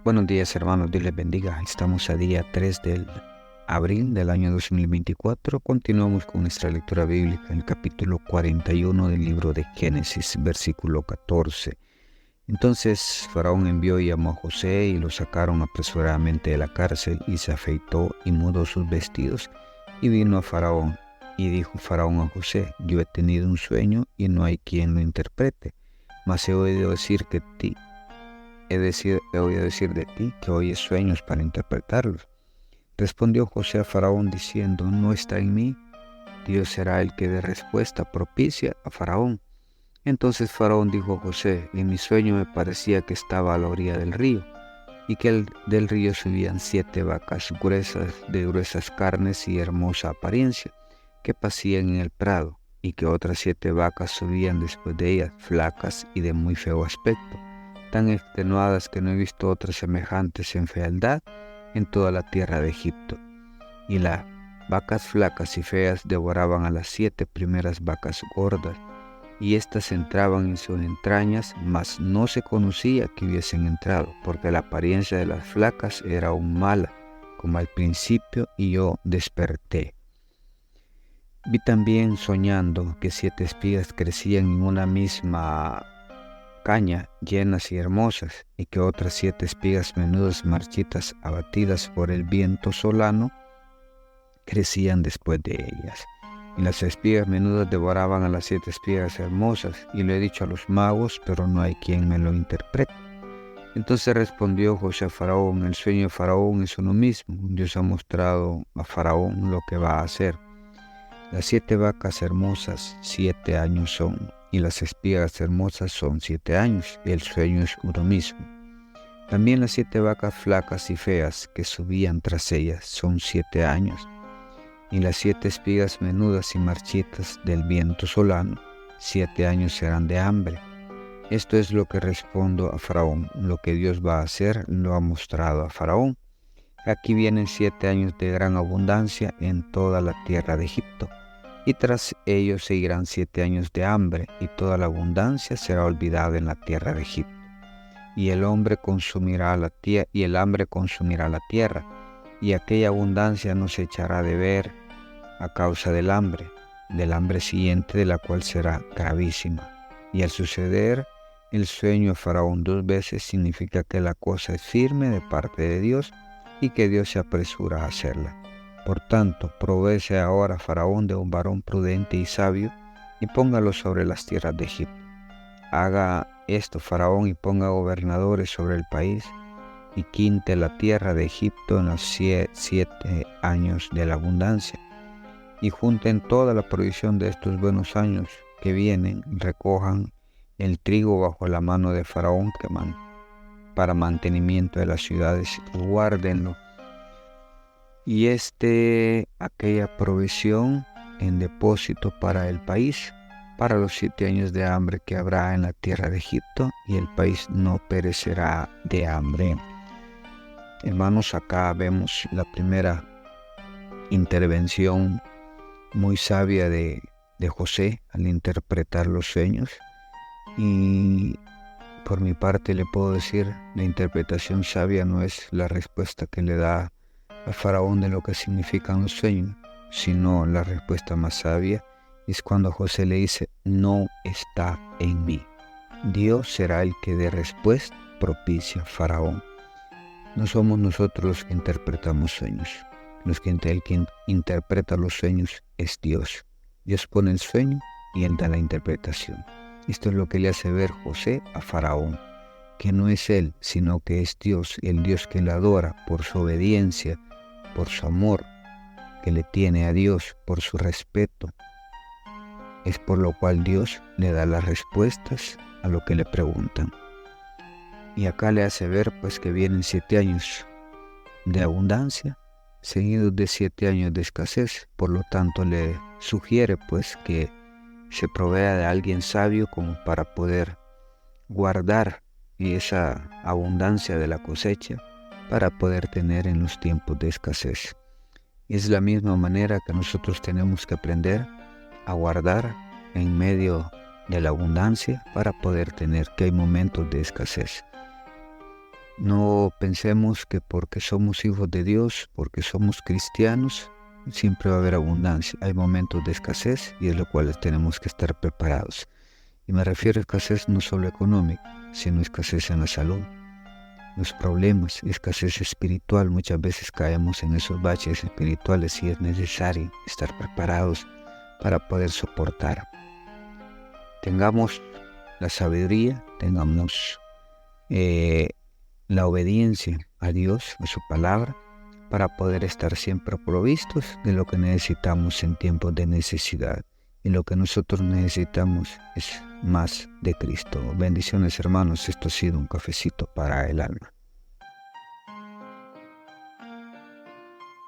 Buenos días, hermanos, Dios les bendiga. Estamos a día 3 de abril del año 2024. Continuamos con nuestra lectura bíblica en el capítulo 41 del libro de Génesis, versículo 14. Entonces Faraón envió y llamó a José y lo sacaron apresuradamente de la cárcel, y se afeitó y mudó sus vestidos y vino a Faraón. Y dijo Faraón a José: yo he tenido un sueño y no hay quien lo interprete, mas he oído decir de ti que oyes sueños para interpretarlos. Respondió José a Faraón diciendo: no está en mí, Dios será el que dé respuesta propicia a Faraón. Entonces Faraón dijo a José: en mi sueño me parecía que estaba a la orilla del río, y que del río subían 7 vacas gruesas, de gruesas carnes y hermosa apariencia, que pacían en el prado, y que otras 7 vacas subían después de ellas, flacas y de muy feo aspecto, tan extenuadas que no he visto otras semejantes en fealdad en toda la tierra de Egipto. Y las vacas flacas y feas devoraban a las 7 primeras vacas gordas, y éstas entraban en sus entrañas, mas no se conocía que hubiesen entrado, porque la apariencia de las flacas era aún mala, como al principio, y yo desperté. Vi también, soñando, que 7 espigas crecían en una misma caña, llenas y hermosas, y que otras 7 espigas menudas, marchitas, abatidas por el viento solano, crecían después de ellas. Y las espigas menudas devoraban a las 7 espigas hermosas, y lo he dicho a los magos, pero no hay quien me lo interprete. Entonces respondió José a Faraón: el sueño de Faraón es uno mismo. Dios ha mostrado a Faraón lo que va a hacer. Las 7 vacas hermosas 7 años son, y las espigas hermosas son 7 años, y el sueño es uno mismo. También las 7 vacas flacas y feas que subían tras ellas son 7 años, y las 7 espigas menudas y marchitas del viento solano, 7 años serán de hambre. Esto es lo que respondo a Faraón: lo que Dios va a hacer lo ha mostrado a Faraón. Aquí vienen 7 años de gran abundancia en toda la tierra de Egipto, y tras ellos seguirán 7 años de hambre, y toda la abundancia será olvidada en la tierra de Egipto. Y el hambre consumirá la tierra, y aquella abundancia no se echará de ver a causa del hambre siguiente, de la cual será gravísima. Y al suceder el sueño a Faraón 2 veces, significa que la cosa es firme de parte de Dios, y que Dios se apresura a hacerla. Por tanto, provéese ahora Faraón de un varón prudente y sabio, y póngalo sobre las tierras de Egipto. Haga esto Faraón, y ponga gobernadores sobre el país, y quinte la tierra de Egipto en los 7 años de la abundancia, y junten toda la provisión de estos buenos años que vienen, recojan el trigo bajo la mano de Faraón para mantenimiento de las ciudades, guárdenlo, y aquella provisión en depósito para el país, para los 7 años de hambre que habrá en la tierra de Egipto, y el país no perecerá de hambre. Hermanos, acá vemos la primera intervención muy sabia de José al interpretar los sueños, y por mi parte le puedo decir: la interpretación sabia no es la respuesta que le da a Faraón de lo que significan los sueños, sino la respuesta más sabia es cuando José le dice: no está en mí, Dios será el que dé respuesta propicia a Faraón. No somos nosotros los que interpretamos sueños. El que interpreta los sueños es Dios. Dios pone el sueño y Él da la interpretación. Esto es lo que le hace ver José a Faraón, que no es él, sino que es Dios, el Dios que le adora por su obediencia, por su amor que le tiene a Dios, por su respeto. Es por lo cual Dios le da las respuestas a lo que le preguntan. Y acá le hace ver pues que vienen 7 años de abundancia, seguidos de 7 años de escasez. Por lo tanto le sugiere pues que se provea de alguien sabio como para poder guardar esa abundancia de la cosecha, para poder tener en los tiempos de escasez. Es la misma manera que nosotros tenemos que aprender a guardar en medio de la abundancia, para poder tener que hay momentos de escasez. No pensemos que porque somos hijos de Dios, porque somos cristianos, siempre va a haber abundancia. Hay momentos de escasez y es lo cual tenemos que estar preparados. Y me refiero a escasez no solo económica, sino escasez en la salud, los problemas, escasez espiritual. Muchas veces caemos en esos baches espirituales y es necesario estar preparados para poder soportar. Tengamos la sabiduría, tengamos la obediencia a Dios, a su palabra, para poder estar siempre provistos de lo que necesitamos en tiempos de necesidad. Y lo que nosotros necesitamos es más de Cristo. Bendiciones, hermanos. Esto ha sido un cafecito para el alma.